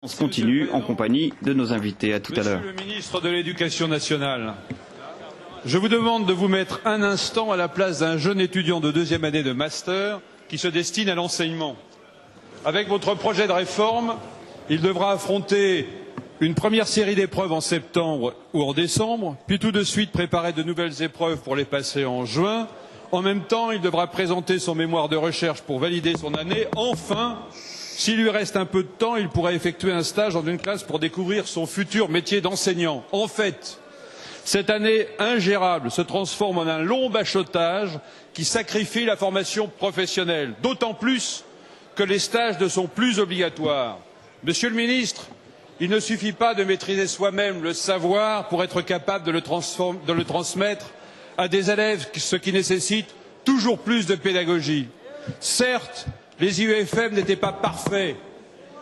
On continue en compagnie de nos invités. À tout à l'heure. Monsieur le ministre de l'Éducation nationale, je vous demande de vous mettre un instant à la place d'un jeune étudiant de deuxième année de master qui se destine à l'enseignement. Avec votre projet de réforme, il devra affronter une première série d'épreuves en septembre ou en décembre, puis tout de suite préparer de nouvelles épreuves pour les passer en juin. En même temps, il devra présenter son mémoire de recherche pour valider son année. Enfin, s'il lui reste un peu de temps, il pourra effectuer un stage dans une classe pour découvrir son futur métier d'enseignant. En fait, cette année ingérable se transforme en un long bachotage qui sacrifie la formation professionnelle, d'autant plus que les stages ne sont plus obligatoires. Monsieur le ministre, il ne suffit pas de maîtriser soi-même le savoir pour être capable de le transmettre à des élèves, ce qui nécessite toujours plus de pédagogie. Certes, les IUFM n'étaient pas parfaits,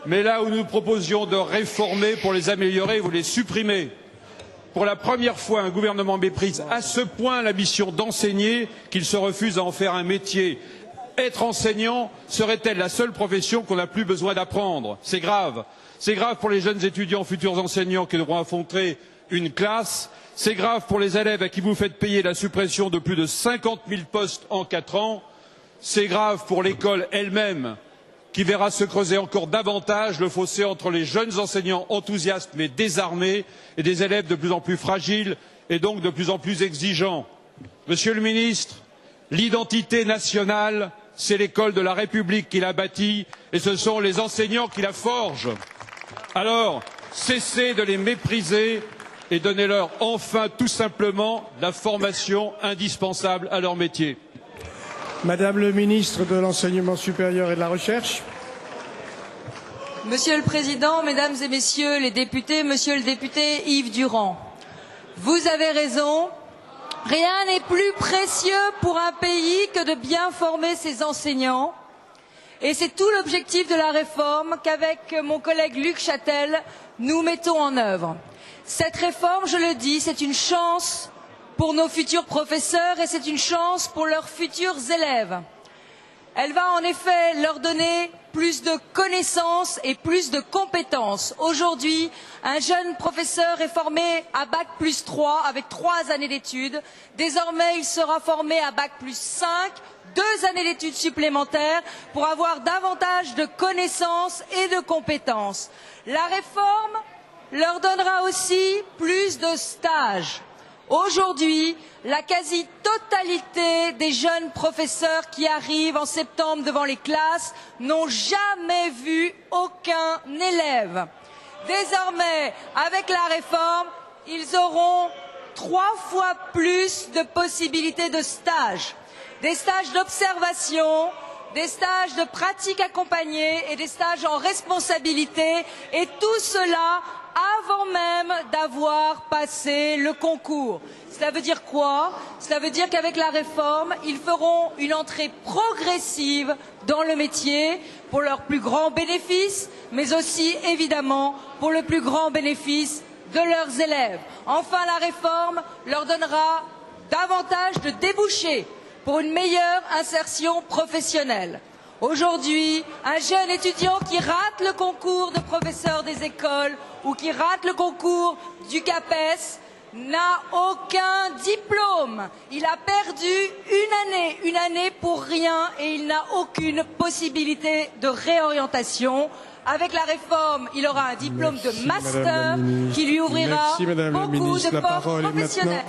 mais là où nous proposions de réformer pour les améliorer, vous les supprimez. Pour la première fois, un gouvernement méprise à ce point la mission d'enseigner qu'il se refuse à en faire un métier. Être enseignant serait-elle la seule profession qu'on n'a plus besoin d'apprendre? C'est grave. C'est grave pour les jeunes étudiants, futurs enseignants qui devront affronter une classe. C'est grave pour les élèves à qui vous faites payer la suppression de plus de 50 000 postes en 4 ans. C'est grave pour l'école elle-même qui verra se creuser encore davantage le fossé entre les jeunes enseignants enthousiastes mais désarmés et des élèves de plus en plus fragiles et donc de plus en plus exigeants. Monsieur le ministre, l'identité nationale, c'est l'école de la République qui l'a bâtie et ce sont les enseignants qui la forgent. Alors, cessez de les mépriser et donnez-leur enfin tout simplement la formation indispensable à leur métier. Madame le ministre de l'Enseignement supérieur et de la Recherche. Monsieur le Président, Mesdames et Messieurs les députés, Monsieur le député Yves Durand, vous avez raison, rien n'est plus précieux pour un pays que de bien former ses enseignants. Et c'est tout l'objectif de la réforme qu'avec mon collègue Luc Châtel, nous mettons en œuvre. Cette réforme, je le dis, c'est une chance pour nos futurs professeurs et c'est une chance pour leurs futurs élèves. Elle va en effet leur donner plus de connaissances et plus de compétences. Aujourd'hui, un jeune professeur est formé à Bac+3 avec 3 années d'études. Désormais, il sera formé à Bac+5, 2 années d'études supplémentaires pour avoir davantage de connaissances et de compétences. La réforme leur donnera aussi plus de stages. Aujourd'hui, la quasi-totalité des jeunes professeurs qui arrivent en septembre devant les classes n'ont jamais vu aucun élève. Désormais, avec la réforme, ils auront 3 fois plus de possibilités de stages. Des stages d'observation, des stages de pratique accompagnée et des stages en responsabilité, et tout cela avant même d'avoir passé le concours. Cela veut dire quoi? Cela veut dire qu'avec la réforme, ils feront une entrée progressive dans le métier pour leur plus grand bénéfice, mais aussi évidemment pour le plus grand bénéfice de leurs élèves. Enfin, la réforme leur donnera davantage de débouchés pour une meilleure insertion professionnelle. Aujourd'hui, un jeune étudiant qui rate le concours de professeur des écoles ou qui rate le concours du CAPES n'a aucun diplôme. Il a perdu une année pour rien et il n'a aucune possibilité de réorientation. Avec la réforme, il aura un diplôme de master qui lui ouvrira beaucoup de portes professionnelles.